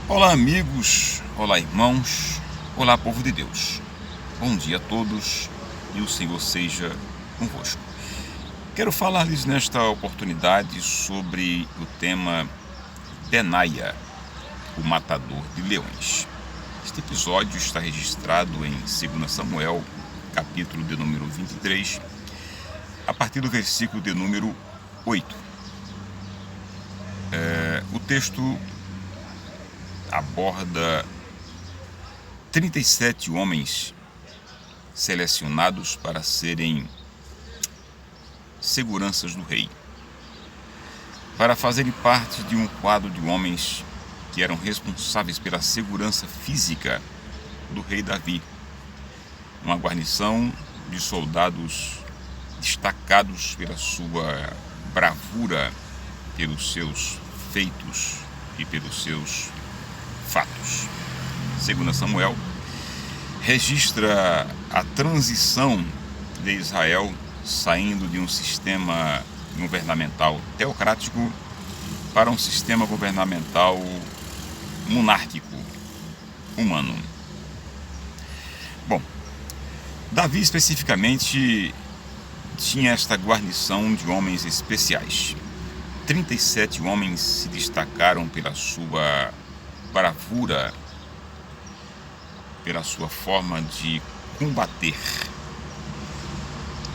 Olá, amigos, olá, irmãos, olá, povo de Deus. Bom dia a todos e o Senhor seja convosco. Quero falar-lhes nesta oportunidade sobre o tema Benaia, o matador de leões. Este episódio está registrado em 2 Samuel, capítulo de número 23, a partir do versículo de número 8. O texto aborda 37 homens selecionados para serem seguranças do rei, para fazerem parte de um quadro de homens que eram responsáveis pela segurança física do rei Davi, uma guarnição de soldados destacados pela sua bravura, pelos seus feitos e pelos seus fatos. 2 Samuel registra a transição de Israel saindo de um sistema governamental teocrático para um sistema governamental monárquico, humano. Bom, Davi especificamente tinha esta guarnição de homens especiais. 37 homens se destacaram pela sua bravura, pela sua forma de combater.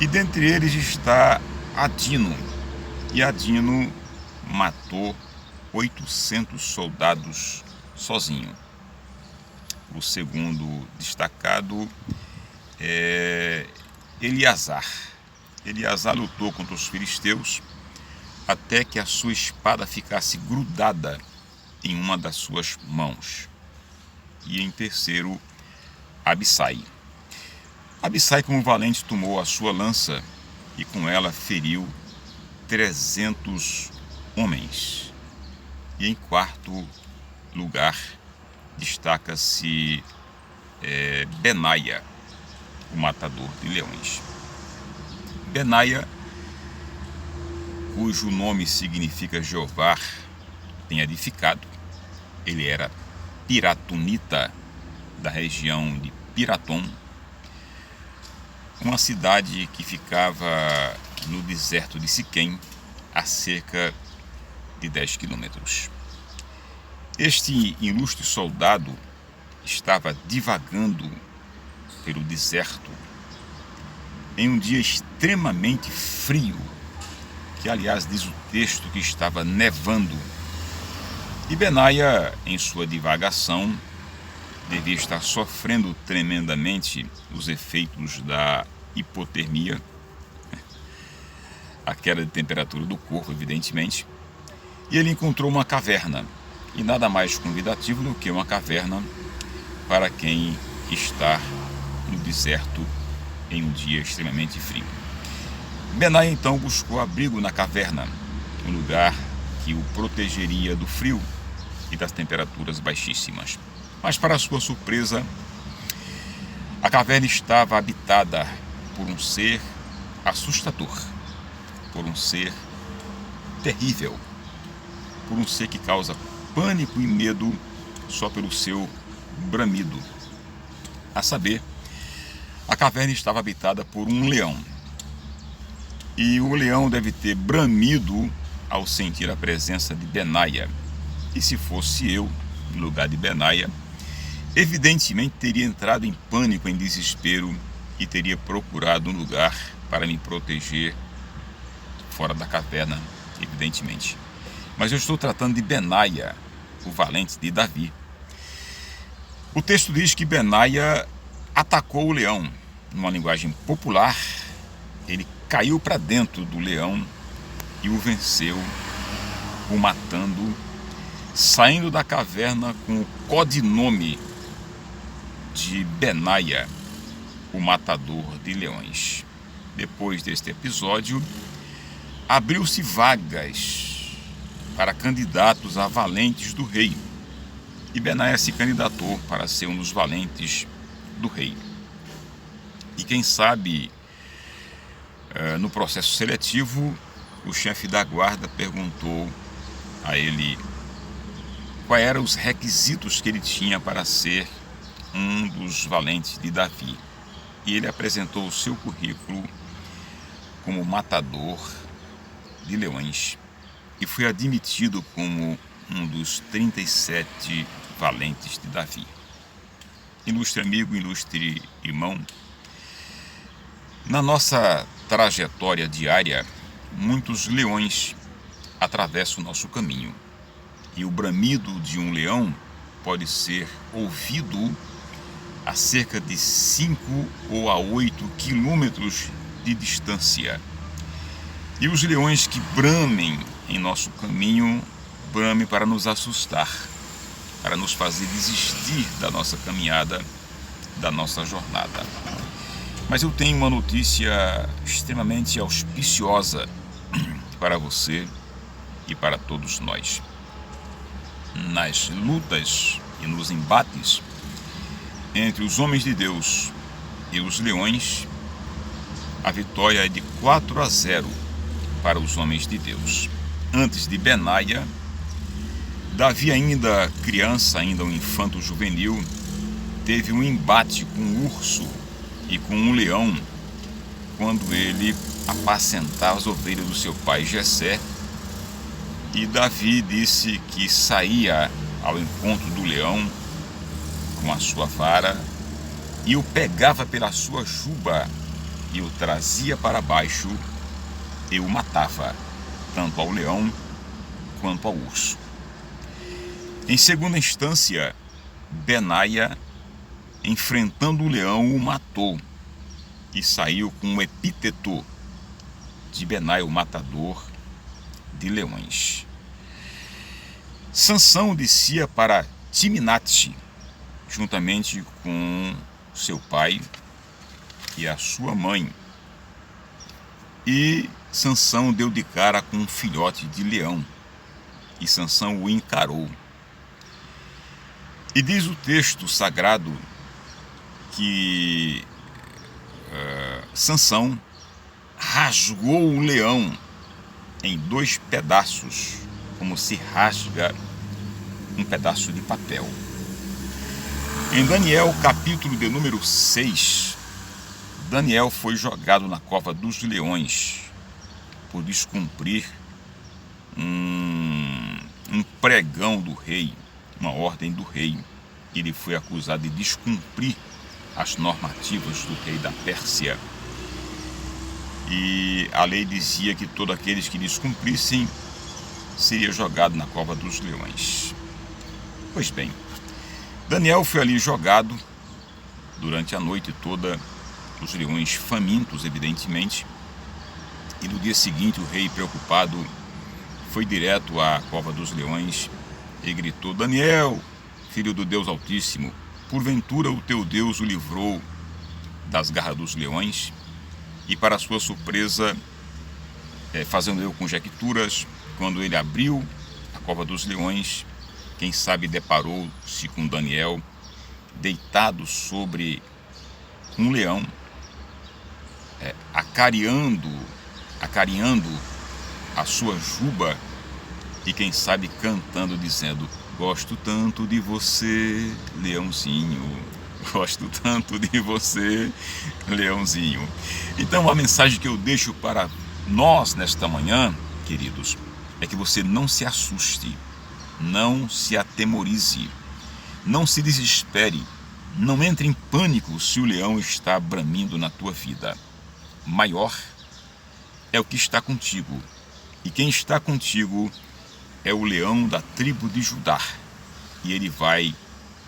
E dentre eles está Adino. E Adino matou 800 soldados sozinho. O segundo destacado é Eleazar. Eleazar lutou contra os filisteus até que a sua espada ficasse grudada em uma das suas mãos. E em terceiro, Abissai. Abissai, como valente, tomou a sua lança e com ela feriu 300 homens. E em quarto lugar, destaca-se Benaia, o matador de leões. Benaia, cujo nome significa Jeová tem edificado. Ele era piratonita da região de Piratom, uma cidade que ficava no deserto de Siquém, a cerca de 10 quilômetros. Este ilustre soldado estava divagando pelo deserto em um dia extremamente frio, que aliás diz o texto que estava nevando. E Benaia, em sua divagação, devia estar sofrendo tremendamente os efeitos da hipotermia, a queda de temperatura do corpo, evidentemente, e ele encontrou uma caverna, e nada mais convidativo do que uma caverna para quem está no deserto em um dia extremamente frio. Benaia então buscou abrigo na caverna, um lugar que o protegeria do frio e das temperaturas baixíssimas. Mas, para sua surpresa, a caverna estava habitada por um ser assustador, por um ser terrível, por um ser que causa pânico e medo só pelo seu bramido. A saber, a caverna estava habitada por um leão. E o leão deve ter bramido ao sentir a presença de Benaia. E se fosse eu, no lugar de Benaia, evidentemente teria entrado em pânico, em desespero, e teria procurado um lugar para me proteger fora da caverna, evidentemente. Mas eu estou tratando de Benaia, o valente de Davi. O texto diz que Benaia atacou o leão. Numa linguagem popular, ele caiu para dentro do leão e o venceu, o matando, saindo da caverna com o codinome de Benaia, o matador de leões. Depois deste episódio, abriu-se vagas para candidatos a valentes do rei, e Benaia se candidatou para ser um dos valentes do rei. E quem sabe, no processo seletivo, o chefe da guarda perguntou a ele quais eram os requisitos que ele tinha para ser um dos valentes de Davi. E ele apresentou o seu currículo como matador de leões e foi admitido como um dos 37 valentes de Davi. Ilustre amigo, ilustre irmão, na nossa trajetória diária, muitos leões atravessam o nosso caminho. E o bramido de um leão pode ser ouvido a cerca de 5 ou a 8 quilômetros de distância. E os leões que bramem em nosso caminho, bramem para nos assustar, para nos fazer desistir da nossa caminhada, da nossa jornada. Mas eu tenho uma notícia extremamente auspiciosa para você e para todos nós. Nas lutas e nos embates entre os homens de Deus e os leões, a vitória é de 4-0 para os homens de Deus. Antes de Benaia, Davi, ainda criança, ainda um infanto juvenil, teve um embate com um urso e com um leão quando ele apacentava as ovelhas do seu pai Jessé. E Davi disse que saía ao encontro do leão com a sua vara e o pegava pela sua juba e o trazia para baixo e o matava, tanto ao leão quanto ao urso. Em segunda instância, Benaia, enfrentando o leão, o matou e saiu com um epíteto de Benaia, o matador de leões. Sansão descia para Timnate, juntamente com seu pai e a sua mãe. E Sansão deu de cara com um filhote de leão, e Sansão o encarou. E diz o texto sagrado que Sansão rasgou o leão em 2 pedaços, como se rasga um pedaço de papel. Em Daniel, capítulo de número 6, Daniel foi jogado na cova dos leões por descumprir um pregão do rei, uma ordem do rei. Ele foi acusado de descumprir as normativas do rei da Pérsia. E a lei dizia que todos aqueles que descumprissem seria jogado na cova dos leões. Pois bem, Daniel foi ali jogado durante a noite toda, os leões famintos, evidentemente. E no dia seguinte o rei, preocupado, foi direto à cova dos leões e gritou: Daniel, filho do Deus Altíssimo, porventura o teu Deus o livrou das garras dos leões? E para sua surpresa, fazendo eu conjecturas, quando ele abriu a cova dos leões, quem sabe deparou-se com Daniel deitado sobre um leão, acarinhando a sua juba, e quem sabe cantando, dizendo: gosto tanto de você, leãozinho. Gosto tanto de você, leãozinho. Então a mensagem que eu deixo para nós nesta manhã, queridos, é que você não se assuste, não se atemorize, não se desespere, não entre em pânico se o leão está bramindo na tua vida. Maior é o que está contigo, e quem está contigo é o leão da tribo de Judá, e ele vai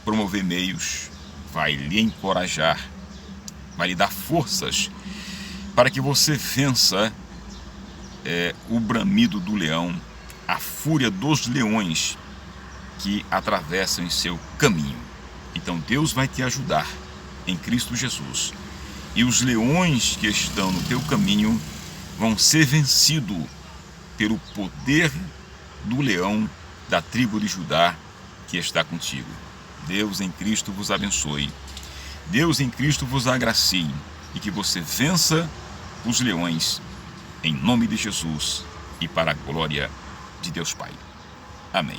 promover meios, vai lhe encorajar, vai lhe dar forças para que você vença o bramido do leão, a fúria dos leões que atravessam em seu caminho. Então Deus vai te ajudar em Cristo Jesus, e os leões que estão no teu caminho vão ser vencidos pelo poder do leão da tribo de Judá que está contigo. Deus em Cristo vos abençoe. Deus em Cristo vos agracie, e que você vença os leões em nome de Jesus e para a glória de Deus Pai. Amém.